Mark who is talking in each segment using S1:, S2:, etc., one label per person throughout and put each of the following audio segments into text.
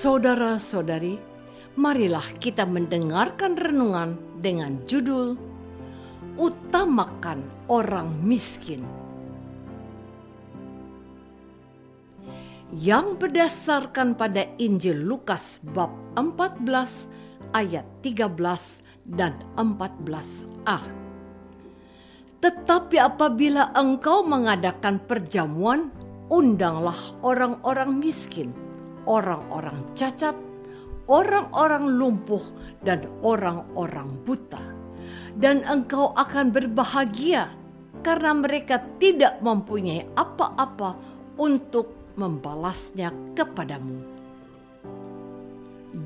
S1: Saudara-saudari, marilah kita mendengarkan renungan dengan judul Utamakan Orang Miskin, yang berdasarkan pada Injil Lukas bab 14 ayat 13 dan 14a. Tetapi apabila engkau mengadakan perjamuan, undanglah orang-orang miskin, orang-orang cacat, orang-orang lumpuh, dan orang-orang buta. Dan engkau akan berbahagia karena mereka tidak mempunyai apa-apa untuk membalasnya kepadamu.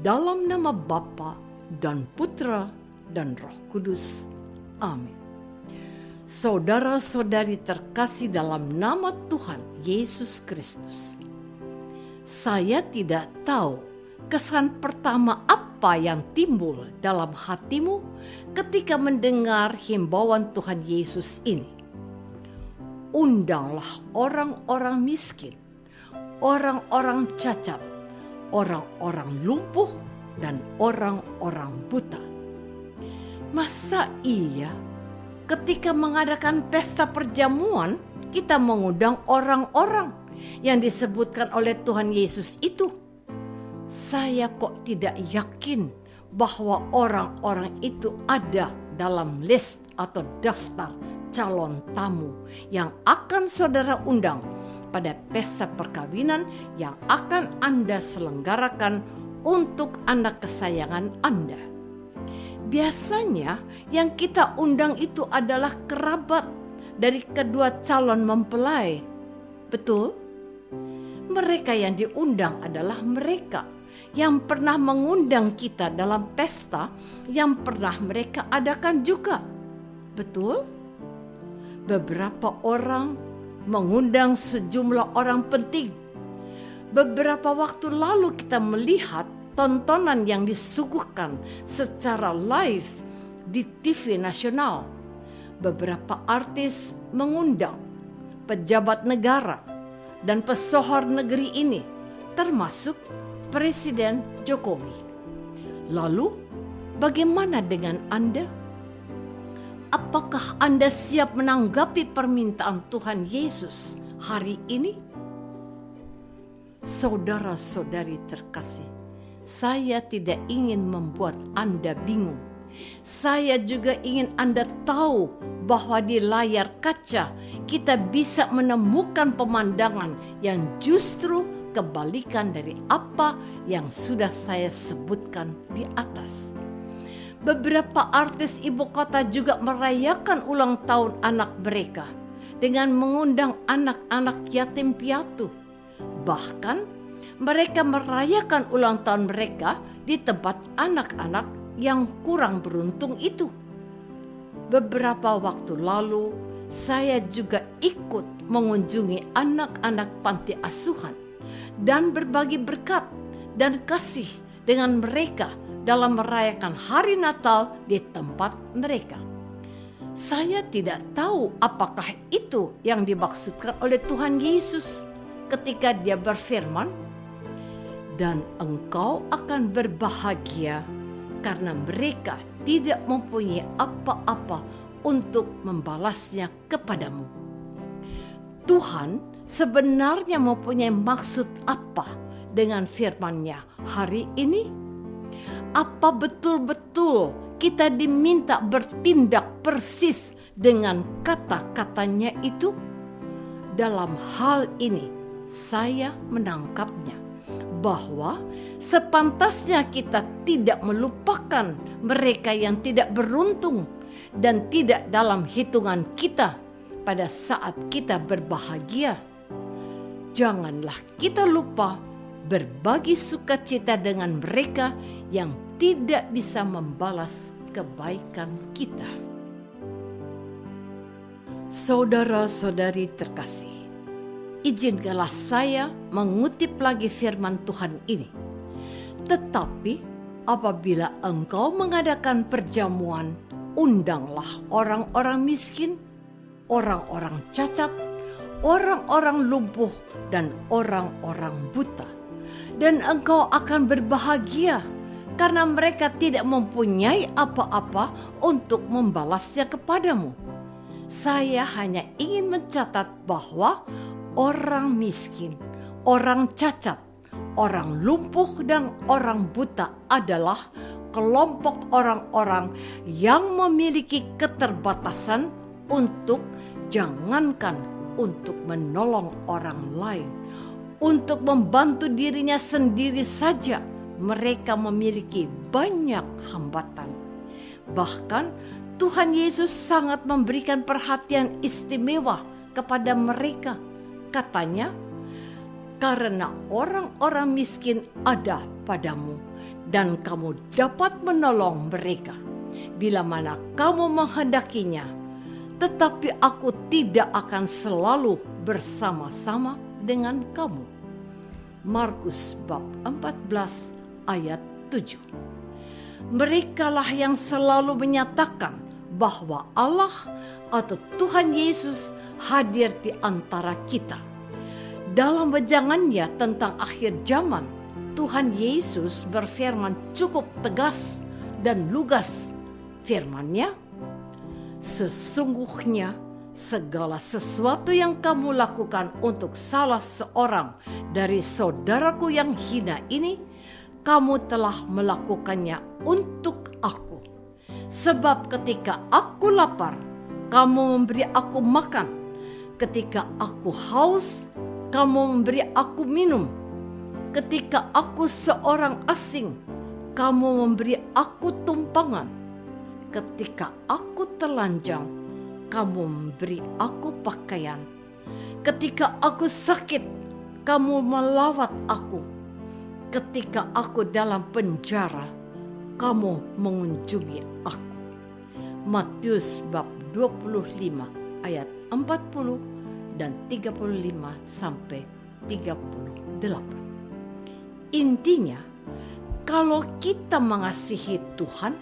S1: Dalam nama Bapa dan Putra dan Roh Kudus. Amin. Saudara-saudari terkasih dalam nama Tuhan Yesus Kristus, saya tidak tahu kesan pertama apa yang timbul dalam hatimu ketika mendengar himbauan Tuhan Yesus ini. Undanglah orang-orang miskin, orang-orang cacat, orang-orang lumpuh, dan orang-orang buta. Masa iya ketika mengadakan pesta perjamuan kita mengundang orang-orang yang disebutkan oleh Tuhan Yesus itu? Saya kok tidak yakin bahwa orang-orang itu ada dalam list atau daftar calon tamu yang akan saudara undang pada pesta perkawinan yang akan Anda selenggarakan untuk anak kesayangan Anda. Biasanya yang kita undang itu adalah kerabat dari kedua calon mempelai. Betul? Mereka yang diundang adalah mereka yang pernah mengundang kita dalam pesta yang pernah mereka adakan juga. Betul? Beberapa orang mengundang sejumlah orang penting. Beberapa waktu lalu kita melihat tontonan yang disuguhkan secara live di TV nasional. Beberapa artis mengundang pejabat negara dan pesohor negeri ini, termasuk Presiden Jokowi. Lalu, bagaimana dengan Anda? Apakah Anda siap menanggapi permintaan Tuhan Yesus hari ini? Saudara-saudari terkasih, saya tidak ingin membuat Anda bingung. Saya juga ingin Anda tahu bahwa di layar kaca kita bisa menemukan pemandangan yang justru kebalikan dari apa yang sudah saya sebutkan di atas. Beberapa artis ibu kota juga merayakan ulang tahun anak mereka dengan mengundang anak-anak yatim piatu. Bahkan mereka merayakan ulang tahun mereka di tempat anak-anak yang kurang beruntung itu. Beberapa waktu lalu saya juga ikut mengunjungi anak-anak panti asuhan dan berbagi berkat dan kasih dengan mereka dalam merayakan hari Natal di tempat mereka. Saya tidak tahu apakah itu yang dimaksudkan oleh Tuhan Yesus ketika Dia berfirman, "Dan engkau akan berbahagia karena mereka tidak mempunyai apa-apa untuk membalasnya kepadamu." Tuhan sebenarnya mempunyai maksud apa dengan firman-Nya hari ini? Apa betul-betul kita diminta bertindak persis dengan kata-katanya itu? Dalam hal ini, saya menangkapnya bahwa sepantasnya kita tidak melupakan mereka yang tidak beruntung dan tidak dalam hitungan kita pada saat kita berbahagia. Janganlah kita lupa berbagi sukacita dengan mereka yang tidak bisa membalas kebaikan kita. Saudara-saudari terkasih, izinkanlah saya mengutip lagi firman Tuhan ini. Tetapi apabila engkau mengadakan perjamuan, undanglah orang-orang miskin, orang-orang cacat, orang-orang lumpuh, dan orang-orang buta. dan engkau akan berbahagia karena mereka tidak mempunyai apa-apa untuk membalasnya kepadamu. Saya hanya ingin mencatat bahwa orang miskin, orang cacat, orang lumpuh, dan orang buta adalah kelompok orang-orang yang memiliki keterbatasan untuk jangankan untuk menolong orang lain, untuk membantu dirinya sendiri saja. Mereka memiliki banyak hambatan. Bahkan Tuhan Yesus sangat memberikan perhatian istimewa kepada mereka. Katanya, karena orang-orang miskin ada padamu dan kamu dapat menolong mereka bila mana kamu menghendakinya. Tetapi aku tidak akan selalu bersama-sama dengan kamu. Markus bab 14 ayat 7. Merekalah yang selalu menyatakan bahwa Allah atau Tuhan Yesus hadir di antara kita. Dalam wejangannya tentang akhir zaman, Tuhan Yesus berfirman cukup tegas dan lugas. Firman-Nya, sesungguhnya segala sesuatu yang kamu lakukan untuk salah seorang dari saudaraku yang hina ini, kamu telah melakukannya untuk aku. Sebab ketika aku lapar, kamu memberi aku makan. Ketika aku haus, kamu memberi aku minum. Ketika aku seorang asing, kamu memberi aku tumpangan. Ketika aku telanjang, kamu memberi aku pakaian. Ketika aku sakit, kamu melawat aku. Ketika aku dalam penjara, kamu mengunjungi aku. Matius bab 25 ayat 40 dan 35 sampai 38. Intinya, kalau kita mengasihi Tuhan,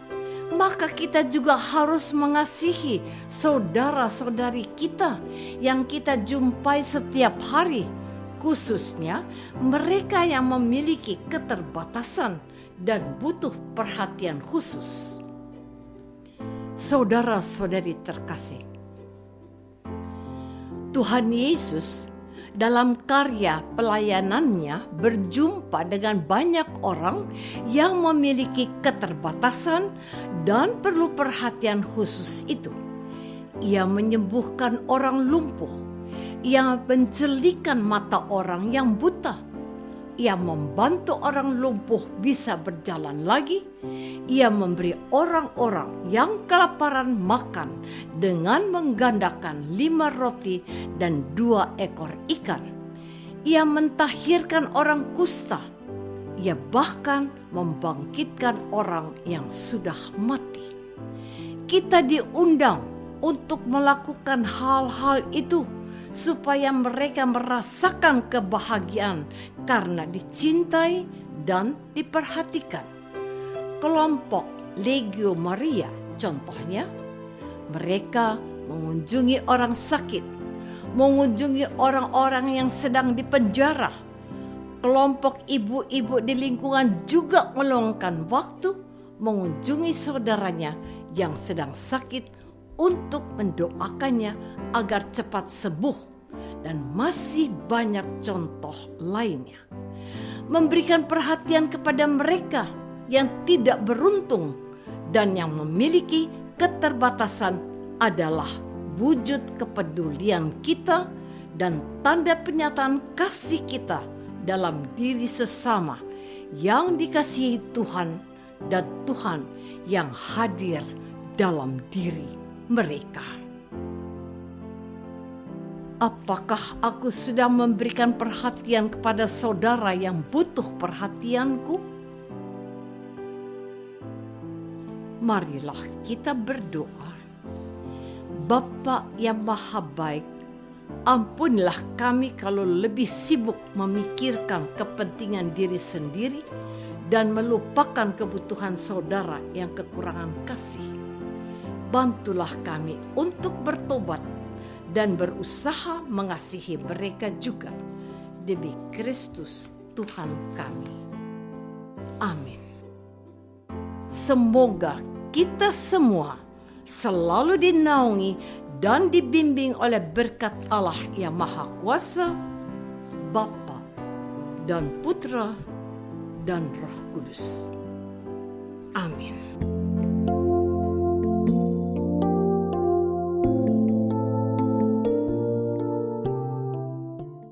S1: maka kita juga harus mengasihi saudara-saudari kita yang kita jumpai setiap hari, khususnya mereka yang memiliki keterbatasan dan butuh perhatian khusus. Saudara-saudari terkasih, Tuhan Yesus dalam karya pelayanannya berjumpa dengan banyak orang yang memiliki keterbatasan dan perlu perhatian khusus itu. Ia menyembuhkan orang lumpuh, ia mencelikan mata orang yang buta, ia membantu orang lumpuh bisa berjalan lagi, ia memberi orang-orang yang kelaparan makan dengan menggandakan 5 roti dan 2 ekor ikan. Ia mentahirkan orang kusta, ia bahkan membangkitkan orang yang sudah mati. Kita diundang untuk melakukan hal-hal itu supaya mereka merasakan kebahagiaan karena dicintai dan diperhatikan. Kelompok Legio Maria contohnya, mereka mengunjungi orang sakit, mengunjungi orang-orang yang sedang dipenjara. Kelompok ibu-ibu di lingkungan juga meluangkan waktu mengunjungi saudaranya yang sedang sakit untuk mendoakannya agar cepat sembuh, dan masih banyak contoh lainnya. Memberikan perhatian kepada mereka yang tidak beruntung dan yang memiliki keterbatasan adalah wujud kepedulian kita dan tanda penyataan kasih kita dalam diri sesama yang dikasihi Tuhan dan Tuhan yang hadir dalam diri mereka. Apakah aku sudah memberikan perhatian kepada saudara yang butuh perhatianku? Marilah kita berdoa. Bapa yang Maha Baik, ampunilah kami kalau lebih sibuk memikirkan kepentingan diri sendiri dan melupakan kebutuhan saudara yang kekurangan kasih. Bantulah kami untuk bertobat dan berusaha mengasihi mereka juga. Demi Kristus Tuhan kami. Amin. Semoga kita semua selalu dinaungi dan dibimbing oleh berkat Allah yang Maha Kuasa, Bapa dan Putra dan Roh Kudus. Amin.